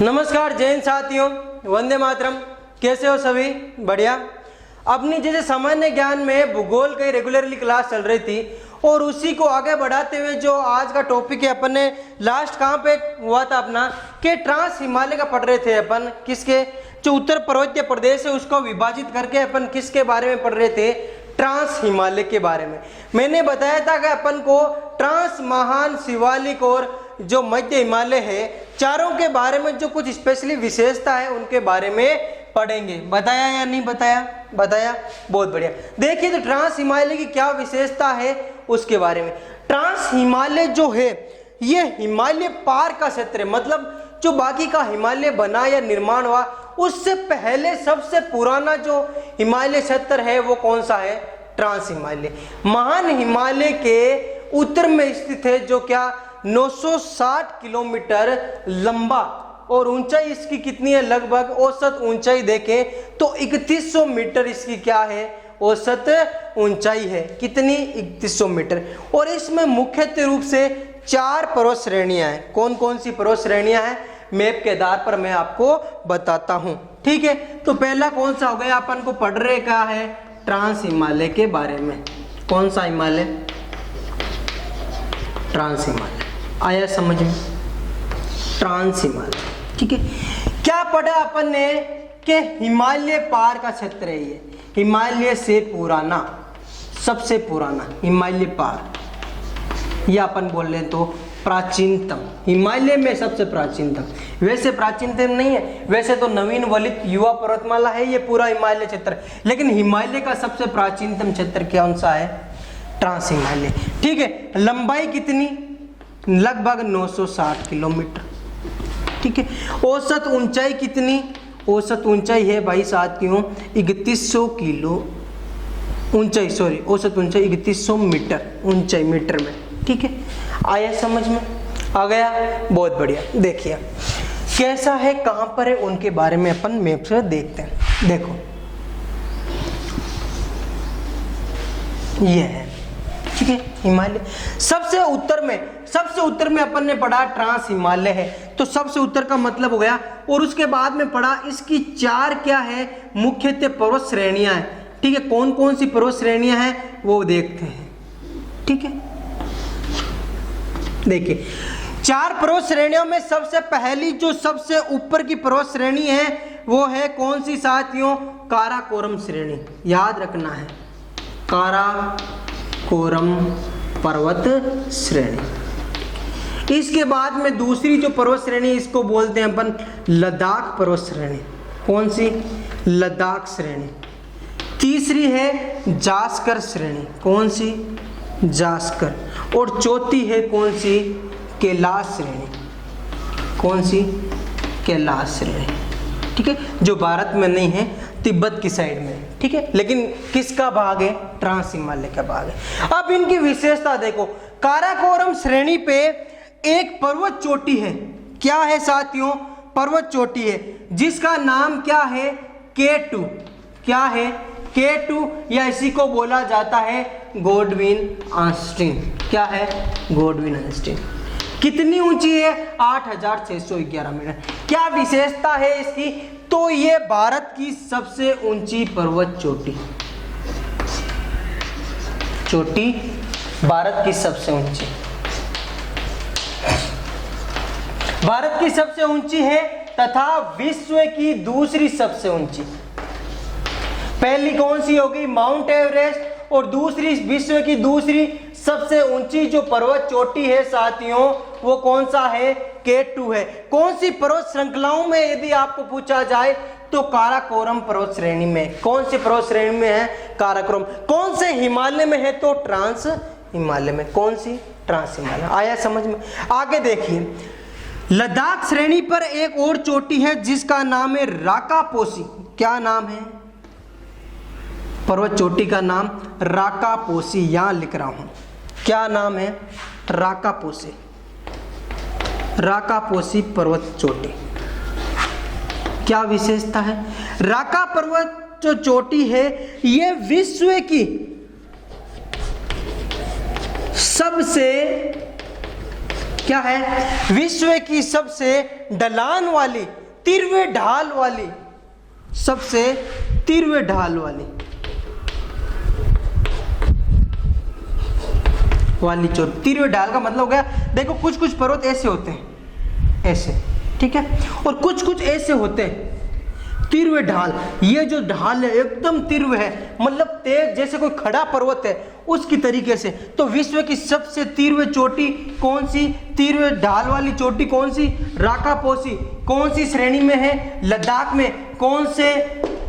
नमस्कार जय हिंद साथियों, वंदे मातरम। कैसे हो सभी? बढ़िया। अपनी जैसे सामान्य ज्ञान में भूगोल की रेगुलरली क्लास चल रही थी और उसी को आगे बढ़ाते हुए जो आज का टॉपिक है, अपन ने लास्ट कहाँ पे हुआ था अपना कि ट्रांस हिमालय का पढ़ रहे थे अपन। किसके? जो उत्तर पर्वतीय प्रदेश है उसको विभाजित करके अपन किसके बारे में पढ़ रहे थे? ट्रांस हिमालय के बारे में। मैंने बताया था कि अपन को ट्रांस, महान, शिवालिक और जो मध्य हिमालय है, चारों के बारे में जो कुछ स्पेशली विशेषता है उनके बारे में पढ़ेंगे। बताया या नहीं बताया? बताया। बहुत बढ़िया। देखिए तो ट्रांस हिमालय की क्या विशेषता है उसके बारे में। ट्रांस हिमालय जो है ये हिमालय पार का क्षेत्र है, मतलब जो बाकी का हिमालय बना या निर्माण हुआ उससे पहले सबसे पुराना जो हिमालय क्षेत्र है वो कौन सा है? ट्रांस हिमालय। महान हिमालय के उत्तर में स्थित है, जो क्या 960 किलोमीटर लंबा और ऊंचाई इसकी कितनी है? लगभग औसत ऊंचाई देखें तो 3100 मीटर इसकी क्या है? औसत ऊंचाई है। कितनी? 3100 मीटर। और इसमें मुख्यतः रूप से 4 पर्वत श्रेणियां हैं। कौन कौन सी पर्वत श्रेणियां हैं? मैप के आधार पर मैं आपको बताता हूं। ठीक है, तो पहला कौन सा हो गया? अपन को पढ़ रहे क्या है? ट्रांस हिमालय के बारे में। कौन सा हिमालय? ट्रांस हिमालय। आया समझ में? ट्रांस हिमालय। ठीक है, क्या पढ़ा अपन ने कि हिमालय पार का क्षेत्र है ये, हिमालय से पुराना, सबसे पुराना हिमालय पार, या अपन बोल रहे तो प्राचीनतम, हिमालय में सबसे प्राचीनतम। वैसे प्राचीनतम नहीं है, वैसे तो नवीन वलित युवा पर्वतमाला है ये पूरा हिमालय क्षेत्र, लेकिन हिमालय का सबसे प्राचीनतम क्षेत्र कौन सा है? ट्रांस हिमालय। ठीक है, लंबाई कितनी? लगभग 960 किलोमीटर। ठीक है, औसत ऊंचाई कितनी? औसत ऊंचाई है भाई साथियों 3100 किलो ऊंचाई, सॉरी औसत ऊंचाई 3100 मीटर ऊंचाई, मीटर में। ठीक है, आया समझ में? आ गया? बहुत बढ़िया। देखिए कैसा है, कहां पर है, उनके बारे में अपन मैप से देखते हैं। देखो ये है, ठीक है, हिमालय सबसे उत्तर में अपन ने पढ़ा ट्रांस हिमालय है, तो सबसे उत्तर का मतलब हो गया। और उसके बाद में पढ़ा इसकी 4 क्या है? मुख्यतः पर्वत श्रेणियां हैं। ठीक है, कौन कौन सी पर्वत श्रेणियां हैं वो देखते हैं। ठीक है, देखिए 4 पर्वत श्रेणियों में सबसे पहली जो सबसे ऊपर की पर्वत श्रेणी है वो है कौन सी साथियों? काराकोरम श्रेणी। याद रखना है, काराकोरम पर्वत श्रेणी। इसके बाद में दूसरी जो पर्वत श्रेणी इसको बोलते हैं अपन लद्दाख पर्वत श्रेणी। कौन सी? लद्दाख श्रेणी। तीसरी है जास्कर श्रेणी। कौन सी? जास्कर। और चौथी है कौन सी? कैलाश श्रेणी। कौन सी? कैलाश श्रेणी। ठीक है, जो भारत में नहीं है, तिब्बत की साइड में। ठीक है, लेकिन किसका भाग है? ट्रांस हिमालय का भाग है। अब इनकी विशेषता देखो, काराकोरम श्रेणी पे एक पर्वत चोटी है। क्या है साथियों? पर्वत चोटी है जिसका नाम क्या है? K2। क्या है? K2, या इसी को बोला जाता है गोडविन आस्टीन। क्या है? Godwin Austin. कितनी ऊंची है? 8611 मीटर। क्या विशेषता है इसकी? तो ये भारत की सबसे ऊंची पर्वत चोटी भारत की सबसे ऊंची, भारत की सबसे ऊंची है तथा विश्व की दूसरी सबसे ऊंची। पहली कौन सी होगी? Mount Everest. और दूसरी, विश्व की दूसरी सबसे ऊंची जो पर्वत चोटी है साथियों वो कौन सा है? K2 है। कौन सी पर्वत श्रृंखलाओं में यदि आपको पूछा जाए तो काराकोरम पर्वत श्रेणी में। कौन सी पर्वत श्रेणी में है? काराकोरम। कौन से हिमालय में है? तो ट्रांस हिमालय में। कौन सी? ट्रांस हिमालय। आया समझ में? आगे देखिए, लद्दाख श्रेणी पर एक और चोटी है जिसका नाम है राकापोसी। क्या नाम है? पर्वत चोटी का नाम राकापोसी, यहां लिख रहा हूं। क्या नाम है? राकापोसी। राकापोसी पर्वत चोटी। क्या विशेषता है? राका पर्वत जो चोटी है ये विश्व की सबसे क्या है? विश्व की सबसे ढलान वाली, तीव्र ढाल वाली, सबसे तीव्र ढाल वाली चोटी। तीव्र ढाल का मतलब हो गया, देखो कुछ कुछ पर्वत ऐसे होते हैं, ऐसे, ठीक है, और कुछ कुछ ऐसे होते हैं तीव्र ढाल। ये जो ढाल है एकदम तीव्र है, मतलब तेज, जैसे कोई खड़ा पर्वत है उसकी तरीके से। तो विश्व की सबसे तीव्र चोटी कौन सी? तीव्र ढाल वाली चोटी कौन सी? राकापोसी। कौन सी श्रेणी में है? लद्दाख में। कौन से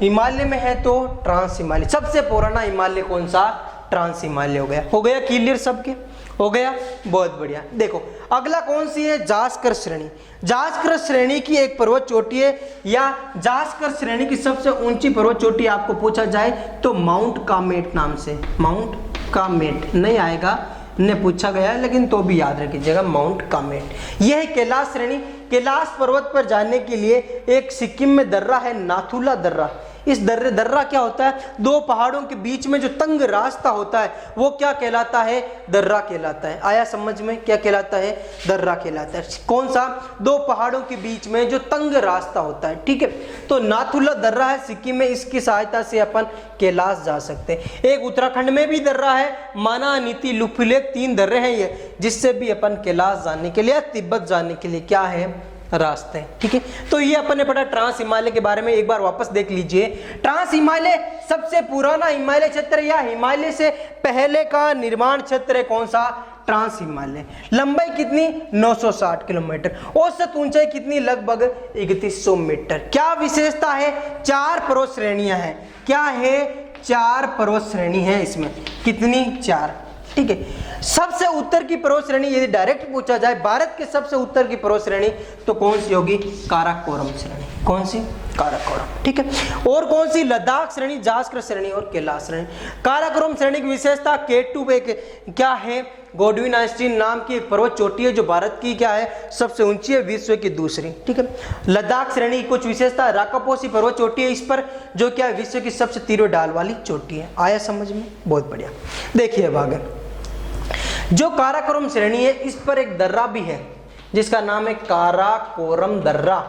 हिमालय में है? तो ट्रांस हिमालय। सबसे पुराना हिमालय कौन सा? ट्रांस हिमालय हो गया। हो गया क्लियर सबके? हो गया, बहुत बढ़िया। देखो अगला कौन सी है? जास्कर श्रेणी। जास्कर श्रेणी की एक पर्वत चोटी है, या जास्कर श्रेणी की सबसे ऊंची पर्वत चोटी आपको पूछा जाए तो माउंट कामेट नाम से। माउंट कामेट नहीं आएगा, ने पूछा गया है, लेकिन तो भी याद रखिएगा माउंट कामेट। यह है कैलाश श्रेणी। कैलाश पर्वत पर जाने के लिए एक सिक्किम में दर्रा है, नाथुला दर्रा। इस दर्रा क्या होता है? दो पहाड़ों के बीच में जो तंग रास्ता होता है वो क्या कहलाता है? दर्रा कहलाता है। आया समझ में? क्या कहलाता है? दर्रा कहलाता है। कौन सा? दो पहाड़ों के बीच में जो तंग रास्ता होता है, ठीक है। तो नाथुला दर्रा है सिक्किम में, इसकी सहायता से अपन कैलाश जा सकते हैं। एक उत्तराखंड में भी दर्रा है, माना, नीति, लुफुलेक, 3 दर्रे हैं ये, जिससे भी अपन कैलाश जाने के लिए, तिब्बत जाने के लिए क्या है? रास्ते, ठीक है। तो ये अपन ने पढ़ा ट्रांस हिमालय के बारे में। एक बार वापस देख लीजिए। ट्रांस हिमालय सबसे पुराना हिमालय क्षेत्र या हिमालय से पहले का निर्माण क्षेत्र है। कौन सा? ट्रांस हिमालय। लंबाई कितनी? 960 किलोमीटर। औसत ऊंचाई कितनी? लगभग 3100 मीटर। क्या विशेषता है? 4 पर्वत श्रेणियां हैं। क्या है? 4 पर्वत श्रेणी है इसमें। कितनी? 4, ठीक है। सबसे उत्तर की पर्वत श्रेणी यदि डायरेक्ट पूछा जाए, भारत के सबसे उत्तर की पर्वत श्रेणी तो कौन सी होगी? काराकोरम श्रेणी। कौन सी? काराकोरम, ठीक है। और कौन सी? लद्दाख श्रेणी, जास्कर श्रेणी और कैलाश श्रेणी। काराकोरम श्रेणी की विशेषता K2 पे क्या है? गोडविन आइंस्टीन नाम की एक पर्वत चोटी है जो भारत की क्या है? सबसे ऊंची है, विश्व की दूसरी, ठीक है। लद्दाख श्रेणी की कुछ विशेषता, राकापोसी पर्वत चोटी है इस पर, जो क्या है? विश्व की सबसे तीव्र ढाल वाली चोटी है। आया समझ में? बहुत बढ़िया। देखिए अब आगे, जो काराकोरम श्रेणी है इस पर एक दर्रा भी है जिसका नाम है काराकोरम दर्रा,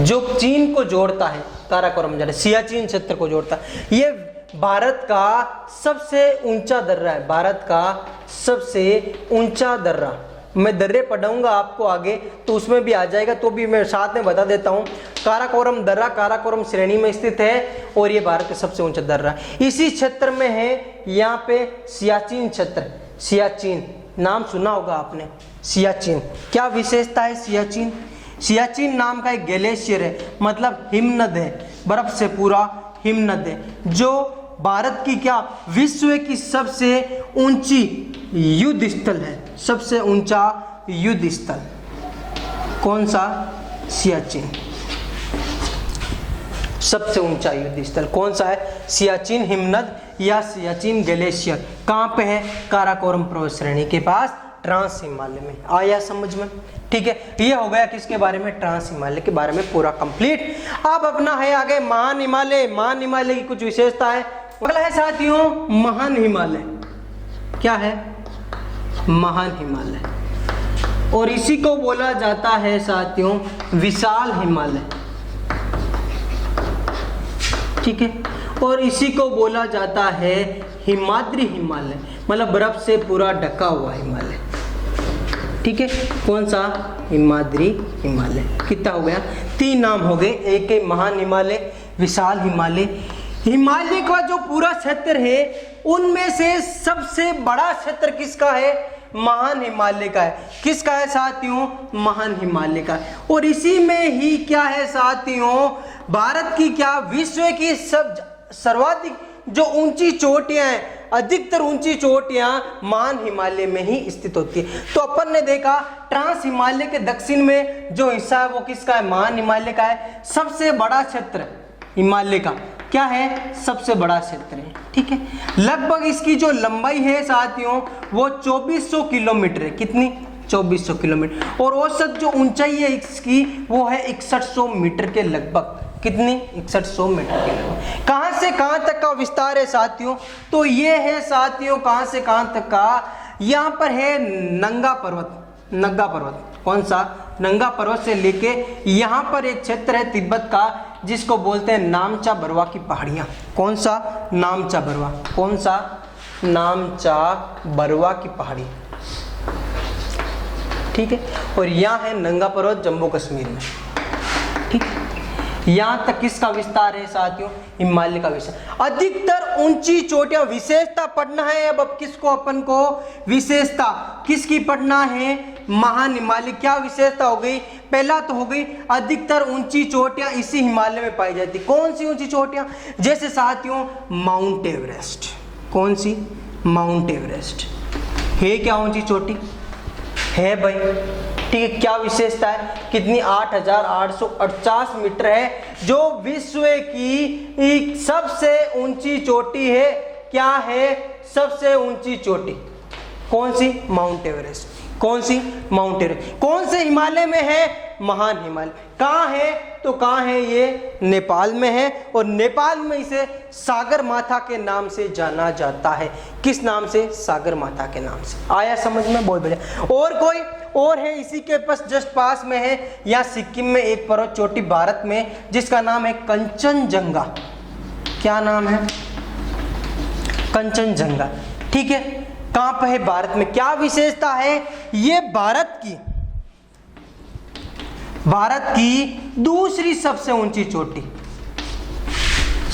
जो चीन को जोड़ता है। काराकोरम दर्रा सियाचिन क्षेत्र को जोड़ता है। ये भारत का सबसे ऊंचा दर्रा है, भारत का सबसे ऊंचा दर्रा। मैं दर्रे पढ़ाऊंगा आपको आगे तो उसमें भी आ जाएगा, तो भी मैं साथ में बता देता हूँ। काराकोरम दर्रा काराकोरम श्रेणी में स्थित है और ये भारत का सबसे ऊंचा दर्रा। इसी क्षेत्र में है यहाँ पे सियाचिन क्षेत्र। सियाचिन नाम सुना होगा आपने, सियाचिन। क्या विशेषता है सियाचिन? सियाचिन नाम का एक ग्लेशियर है, मतलब हिमनद है, बर्फ से पूरा हिमनद है, जो भारत की क्या? विश्व की सबसे ऊंची युद्ध स्थल है। सबसे ऊंचा युद्ध स्थल कौन सा? सियाचिन। सबसे ऊंचा युद्ध स्थल कौन सा है? सियाचिन हिमनद या सियाचिन ग्लेशियर। कहाँ पे है? काराकोरम पर्वत श्रेणी के पास, ट्रांस हिमालय में। आया समझ में? ठीक है, ये हो गया किसके बारे में? ट्रांस हिमालय के बारे में पूरा कंप्लीट। अब अपना है आगे महान हिमालय। महान हिमालय की कुछ विशेषता है। अगला है साथियों महान हिमालय। क्या है? महान हिमालय। और इसी को बोला जाता है साथियों विशाल हिमालय, ठीक है। और इसी को बोला जाता है हिमाद्री हिमालय, मतलब बर्फ से पूरा ढका हुआ हिमालय, ठीक है। कौन सा? हिमाद्री हिमालय। कितना हो गया? 3 नाम हो गए। एक है महान हिमालय, विशाल हिमालय। हिमालय का जो पूरा क्षेत्र है उनमें से सबसे बड़ा क्षेत्र किसका है? महान हिमालय का है। किसका है साथियों? महान हिमालय का। और इसी में ही क्या है साथियों? भारत की क्या? विश्व की सर्वाधिक जो ऊंची चोटियां हैं, अधिकतर ऊंची चोटियां महान हिमालय में ही स्थित होती है। तो अपन ने देखा ट्रांस हिमालय के दक्षिण में जो हिस्सा है वो किसका है? महान हिमालय का है। सबसे बड़ा क्षेत्र हिमालय का क्या है? सबसे बड़ा क्षेत्र है, ठीक है। लगभग इसकी जो लंबाई है साथियों वो 2400 किलोमीटर है। कितनी? 2400 किलोमीटर। और औसत जो ऊंचाई है इसकी वो है 6100 मीटर के लगभग। कितनी? 6100 मीटर के लगभग। कहां से कहां तक का विस्तार है साथियों? तो ये है साथियों कहां से कहां तक का? यहाँ पर है नंगा पर्वत, नंगा पर्वत, कौन सा, नंगा पर्वत से लेके यहाँ पर एक क्षेत्र है तिब्बत का जिसको बोलते हैं नामचा बरवा की पहाड़ियाँ। कौन सा, नामचा बरवा, कौन सा, नामचा बरवा की पहाड़ी, ठीक है। और यहाँ है नंगा पर्वत जम्मू कश्मीर में, ठीक है। यहाँ तक किसका विस्तार है साथियों, हिमालय का विस्तार। अधिकतर ऊंची चोटियां, विशेषता पढ़ना है अब किसको, अपन को विशेषता किसकी पढ़ना है, महान हिमालय। क्या विशेषता हो गई, पहला तो हो गई अधिकतर ऊंची चोटियां इसी हिमालय में पाई जाती। कौन सी ऊंची चोटियां, जैसे साथियों माउंट एवरेस्ट, कौन सी, माउंट एवरेस्ट है क्या ऊंची चोटी है भाई, ठीक है। क्या विशेषता है, कितनी, 8,848 मीटर है, जो विश्व की सबसे ऊंची चोटी है। क्या है सबसे ऊंची चोटी, कौन सी, माउंट एवरेस्ट, कौन सी, माउंट एवरेस्ट। कौन से हिमालय में है, महान हिमालय। कहाँ है, तो कहाँ है ये, नेपाल में है। और नेपाल में इसे सागर माथा के नाम से जाना जाता है। किस नाम से, सागर माता के नाम से। आया समझ में, बहुत बढ़िया। और कोई और है इसी के पास, जस्ट पास में है, यहाँ सिक्किम में एक पर्वत चोटी भारत में जिसका नाम है कंचनजंगा। क्या नाम है, कंचनजंगा, ठीक है। कहां पर है, भारत में। क्या विशेषता है, ये भारत की दूसरी सबसे ऊंची चोटी,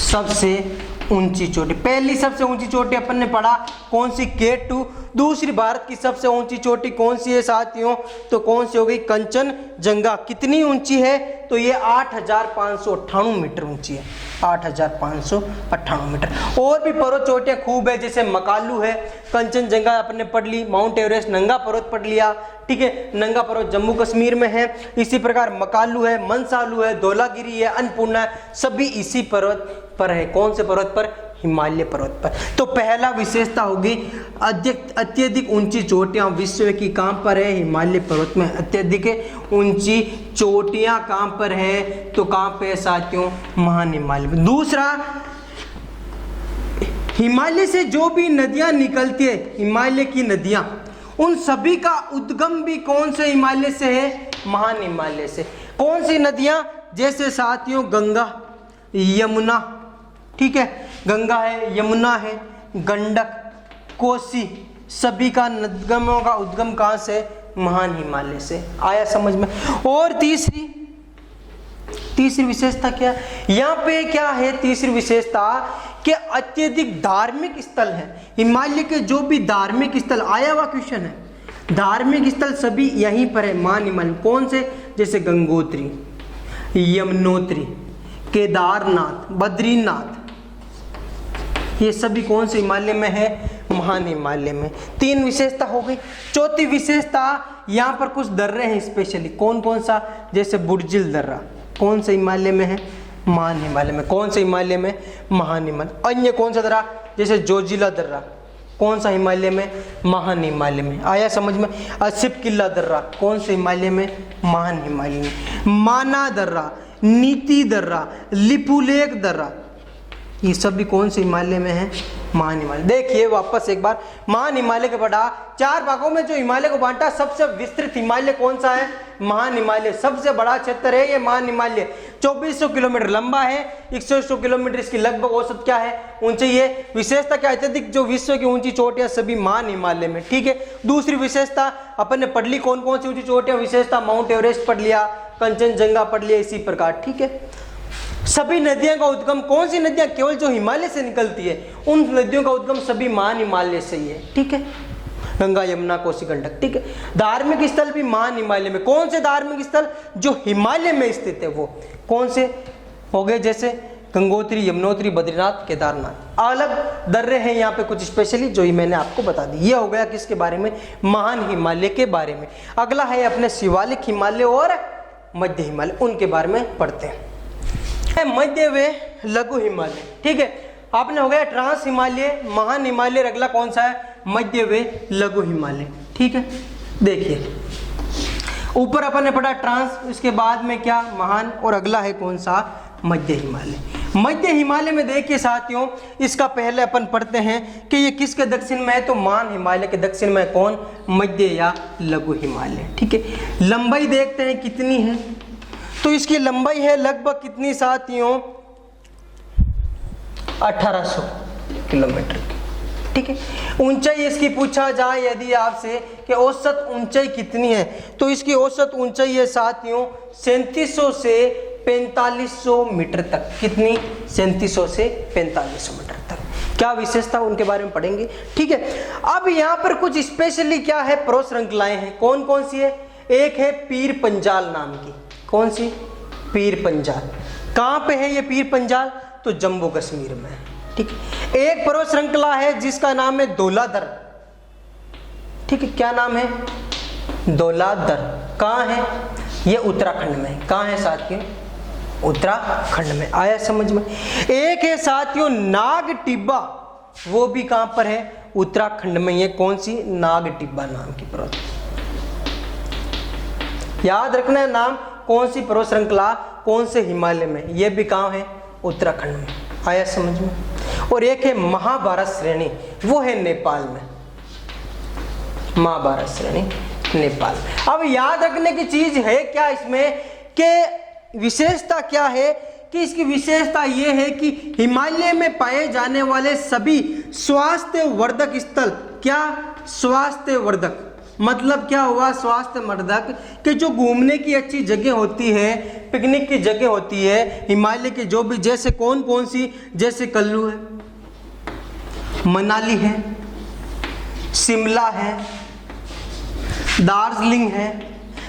सबसे ऊंची चोटी। पहली सबसे ऊंची चोटी अपन ने पढ़ा कौन सी, K2। दूसरी भारत की सबसे ऊंची चोटी कौन सी है साथियों, तो कौन सी हो गई, कंचनजंगा। कितनी ऊंची है, तो ये 8,598 मीटर ऊंची है, 8,598 मीटर। और भी पर्वत चोटियां खूब है, जैसे मकालू है, कंचनजंगा अपन ने पढ़ ली, माउंट एवरेस्ट, नंगा पर्वत पढ़ लिया, ठीक है। नंगा पर्वत जम्मू कश्मीर में है। इसी प्रकार मकालू है, मनसालू है, धौलागिरी है, अन्नपूर्णा है, सभी इसी पर्वत पर है। कौन से पर्वत पर, हिमालय पर्वत पर। तो पहला विशेषता होगी अत्यधिक ऊंची चोटियां विश्व की कहां पर है, हिमालय पर्वत में अत्यधिक ऊंची चोटियां कहां पर है, तो कहां पे है साथियों, महान हिमालय में। दूसरा, हिमालय से जो भी नदियां निकलती है, हिमालय की नदियां, उन सभी का उद्गम भी कौन से हिमालय से है, महान हिमालय से। कौन सी नदियां, जैसे साथियों गंगा, यमुना, ठीक है, गंगा है, यमुना है, गंडक, कोसी, सभी का नदगमों का उद्गम कहां से, महान हिमालय से। आया समझ में। और तीसरी विशेषता क्या, यहाँ पे क्या है, तीसरी विशेषता कि अत्यधिक धार्मिक स्थल है। हिमालय के जो भी धार्मिक स्थल, आया हुआ क्वेश्चन है, धार्मिक स्थल सभी यहीं पर है, महान हिमालय। कौन से, जैसे गंगोत्री, यमुनोत्री, केदारनाथ, बद्रीनाथ, ये सभी कौन से हिमालय में है, महान हिमालय में। तीन विशेषता हो गई। चौथी विशेषता, यहाँ पर कुछ दर्रे हैं स्पेशली, कौन कौन सा, जैसे बुर्जिल दर्रा, कौन से हिमालय में है, महान हिमालय में। कौन से हिमालय में, महान हिमालय। अन्य कौन सा दर्रा, जैसे जोजिला दर्रा, कौन सा हिमालय में, महान हिमालय में। आया समझ में। सिप किला दर्रा, कौन से हिमालय में, महान हिमालय में। माना दर्रा, नीति दर्रा, लिपुलेख दर्रा, ये सभी कौन से हिमालय में है, महान हिमालय। देखिए वापस एक बार, महान हिमालय के पढ़ा, चार भागों में जो हिमालय को बांटा, सबसे विस्तृत हिमालय कौन सा है, महान हिमालय। सबसे बड़ा क्षेत्र है ये महान हिमालय, 2400 किलोमीटर लंबा है, 100 किलोमीटर इसकी लगभग औसत क्या है, ऊंचाई है। विशेषता क्या, अत्यधिक जो विश्व की ऊंची चोटियां सभी महान हिमालय में, ठीक है। दूसरी विशेषता अपन ने पढ़ ली, कौन कौन सी ऊंची चोटियां, विशेषता माउंट एवरेस्ट पढ़ लिया, कंचनजंगा पढ़ लिया, इसी प्रकार, ठीक है। सभी नदियों का उद्गम, कौन सी नदियां, केवल जो हिमालय से निकलती है, उन नदियों का उद्गम सभी महान हिमालय से ही है, ठीक है। गंगा, यमुना, कोसी, गंडक, ठीक है। धार्मिक स्थल भी महान हिमालय में। कौन से धार्मिक स्थल, जो हिमालय में स्थित है, वो कौन से हो गए, जैसे गंगोत्री, यमुनोत्री, बद्रीनाथ, केदारनाथ। अलग दर्रे हैं यहाँ पे कुछ स्पेशली, जो ही मैंने आपको बता दी। ये हो गया किसके बारे में, महान हिमालय के बारे में। अगला है अपने शिवालिक हिमालय और मध्य हिमालय, उनके बारे में पढ़ते हैं। मध्य व लघु हिमालय, ठीक है। आपने हो गया ट्रांस हिमालय, महान हिमालय। अगला कौन सा है, मध्य व लघु हिमालय, ठीक है। देखिए ऊपर अपन ने पढ़ा ट्रांस, इसके बाद में क्या, महान, और अगला है कौन सा, मध्य हिमालय। मध्य हिमालय में देखिए साथियों, इसका पहले अपन पढ़ते हैं कि ये किसके दक्षिण में है, तो मान हिमालय के दक्षिण में कौन, मध्य या लघु हिमालय। ठीक है, लंबाई देखते हैं कितनी है, तो इसकी लंबाई है लगभग कितनी साथियों, 1800 किलोमीटर की। ठीक है, ऊंचाई इसकी पूछा जाए यदि आपसे कि औसत ऊंचाई कितनी है, तो इसकी औसत ऊंचाई है साथियों 3700 से 4500 मीटर तक। कितनी, 3700 से 4500 मीटर तक। क्या विशेषता उनके बारे में पढ़ेंगे। ठीक है, अब यहाँ पर कुछ स्पेशली क्या है, पर्वत श्रृंखलाएं हैं। कौन कौन सी है, एक है पीर पंजाल नाम की। कौन सी, पीर पंजाल। कहाँ पे है ये पीर पंजाल, तो जम्मू कश्मीर में है। ठीक है, एक पर्वत श्रृंखला है जिसका नाम है धौलाधर। ठीक है, क्या नाम है, धौलाधर। कहाँ है, ये उत्तराखंड में। कहाँ है साथियों, उत्तराखंड में। आया समझ में। एक है साथियों नाग टिब्बा, वो भी कहां पर है, उत्तराखंड में। ये कौन सी, नाग टिब्बा नाम की पर्वत। याद रखना है नाम, कौन सी पर्वत श्रृंखला, कौन से हिमालय में, ये भी कहां है, उत्तराखंड में। आया समझ में। और एक है महाभारत श्रेणी, वो है नेपाल में। महाभारत श्रेणी नेपाल। अब याद रखने की चीज है क्या इसमें, कि विशेषता क्या है, कि इसकी विशेषता यह है कि हिमालय में पाए जाने वाले सभी स्वास्थ्य वर्धक स्थल, क्या, स्वास्थ्य वर्धक मतलब क्या हुआ, स्वास्थ्य वर्धक, कि जो घूमने की अच्छी जगह होती है, पिकनिक की जगह होती है हिमालय के, जो भी, जैसे कौन कौन सी, जैसे कुल्लू है, मनाली है, शिमला है, दार्जिलिंग है,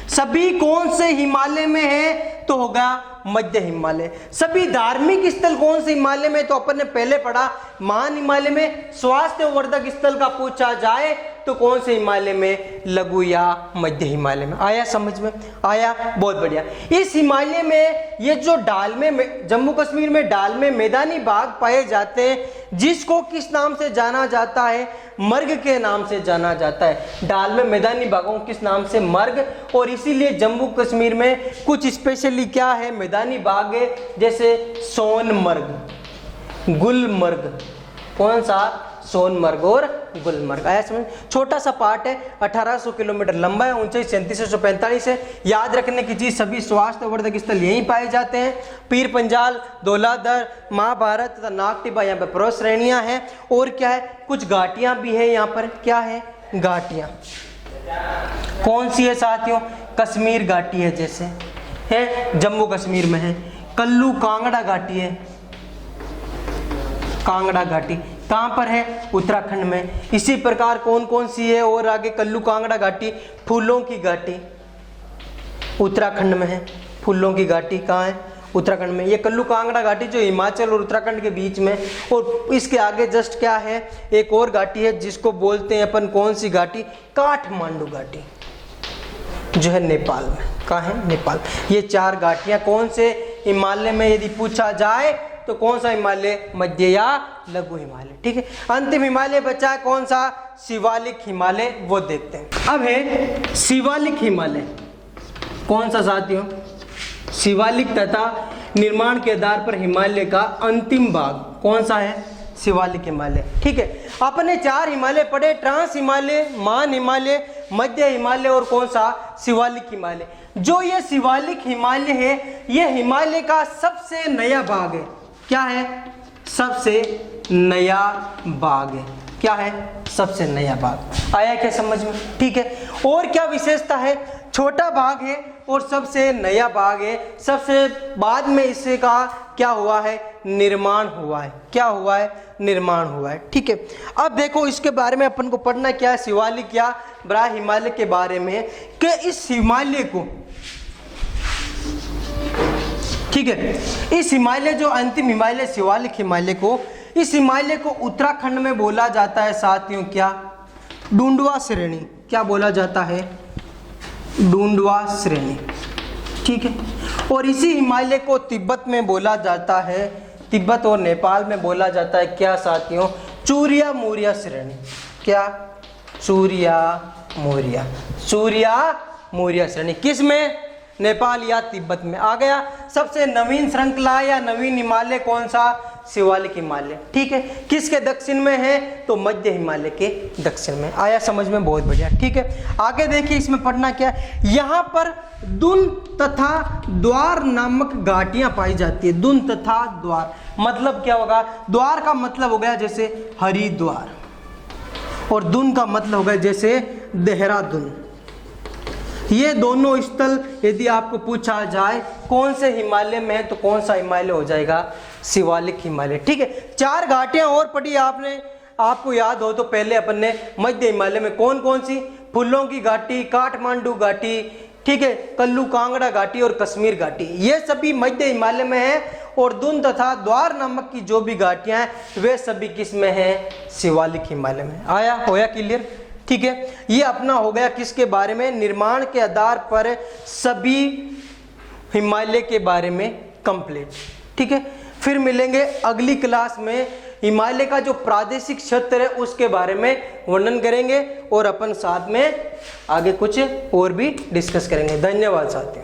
सभी कौन से हिमालय में है, तो होगा मध्य हिमालय। सभी धार्मिक स्थल कौन से हिमालय में, तो अपन ने पहले पढ़ा मान हिमालय में। स्वास्थ्य वर्धक स्थल का पूछा जाए तो कौन से हिमालय में, लघु या मध्य हिमालय में। आया समझ में, आया, बहुत बढ़िया। इस हिमालय में ये जो डाल में, जम्मू कश्मीर में डाल में मैदानी भाग पाए जाते हैं, जिसको किस नाम से जाना जाता है, मर्ग के नाम से जाना जाता है। डाल में मैदानी भागों किस नाम से, मर्ग। और इसीलिए जम्मू कश्मीर में कुछ स्पेशली क्या है, मैदानी भाग है, जैसे सोनमर्ग, गुलमर्ग। कौन सा, सोनमर्ग और गुलमर्ग। आया समझ। छोटा सा पार्ट है, 1800 किलोमीटर लंबा है, ऊंचाई 3745 है। याद रखने की चीज, सभी स्वास्थ्य वर्धक स्थल यहीं पाए जाते हैं। पीर पंजाल, धौलाधर, महाभारत तथा नाग टिब्बा, यहाँ पर पर्वत श्रेणियां हैं। और क्या है, कुछ घाटियां भी है यहाँ पर। क्या है, घाटियां। कौन सी है साथियों, कश्मीर घाटी है, जैसे है जम्मू कश्मीर में है। कुल्लू कांगड़ा घाटी है, कांगड़ा घाटी कहाँ पर है, उत्तराखंड में। इसी प्रकार कौन कौन सी है, और आगे कुल्लू कांगड़ा घाटी, फूलों की घाटी उत्तराखंड में है। फूलों की घाटी कहाँ है, उत्तराखंड में। ये कुल्लू कांगड़ा घाटी जो हिमाचल और उत्तराखंड के बीच में। और इसके आगे जस्ट क्या है, एक और घाटी है जिसको बोलते हैं अपन, कौन सी घाटी, काठमांडू घाटी, जो है नेपाल में। कहाँ है, नेपाल। ये चार घाटियां कौन से हिमालय में यदि पूछा जाए तो कौन सा हिमालय, मध्य या लघु हिमालय। ठीक है, अंतिम हिमालय बचा है कौन सा, शिवालिक हिमालय, वो देखते हैं। अब है शिवालिक हिमालय। कौन सा साथियों, शिवालिक तथा निर्माण के आधार पर हिमालय का अंतिम भाग कौन सा है, शिवालिक हिमालय। ठीक है, अपने चार हिमालय पढ़े, ट्रांस हिमालय, मान हिमालय, मध्य हिमालय और कौन सा, शिवालिक हिमालय। जो ये शिवालिक हिमालय है, ये हिमालय का सबसे नया भाग है। क्या है, सबसे नया भाग है। क्या है, सबसे नया भाग। आया क्या समझ में। ठीक है, और क्या विशेषता है, छोटा भाग है और सबसे नया भाग है। सबसे बाद में इसका क्या हुआ है, निर्माण हुआ है। क्या हुआ है, निर्माण हुआ है। ठीक है, अब देखो इसके बारे में अपन को पढ़ना क्या है, शिवालिक या बड़ा हिमालय के बारे में, कि इस हिमालय को, ठीक है, इस हिमालय जो अंतिम हिमालय शिवालिक हिमालय को, इस हिमालय को उत्तराखंड में बोला जाता है साथियों, क्या, डूंडवा श्रेणी। क्या बोला जाता है, डूंडवा श्रेणी। ठीक है, और इसी हिमालय को तिब्बत में बोला जाता है, तिब्बत और नेपाल में बोला जाता है क्या साथियों, चूरिया मूरिया श्रेणी। क्या, चूरिया मूरिया, चूरिया मूरिया श्रेणी। किस में, नेपाल या तिब्बत में आ गया। सबसे नवीन श्रृंखला या नवीन हिमालय कौन सा? शिवालिक हिमालय। ठीक है, किसके दक्षिण में है? तो मध्य हिमालय के दक्षिण में। आया समझ में? बहुत बढ़िया। ठीक है, आगे देखिए इसमें पढ़ना क्या है। यहाँ पर दुन तथा द्वार नामक घाटियां पाई जाती है। दुन तथा द्वार मतलब क्या होगा? द्वार का मतलब हो गया जैसे हरिद्वार, और दुन का मतलब हो गया जैसे देहरादून। ये दोनों स्थल यदि आपको पूछा जाए कौन से हिमालय में है, तो कौन सा हिमालय हो जाएगा? शिवालिक हिमालय। ठीक है, 4 घाटियां और पढ़ी आपने, आपको याद हो तो पहले अपन ने मध्य हिमालय में कौन कौन सी? फूलों की घाटी, काठमांडू घाटी, ठीक है, कल्लू कांगड़ा घाटी और कश्मीर घाटी, ये सभी मध्य हिमालय में है। और दुन तथा द्वार नामक की जो भी घाटियां हैं वे सभी किस में है? शिवालिक हिमालय में। आया होया क्लियर? ठीक है, ये अपना हो गया किसके बारे में? निर्माण के आधार पर सभी हिमालय के बारे में कंप्लीट। ठीक है, फिर मिलेंगे अगली क्लास में, हिमालय का जो प्रादेशिक क्षेत्र है उसके बारे में वर्णन करेंगे और अपन साथ में आगे कुछ और भी डिस्कस करेंगे। धन्यवाद साथियों।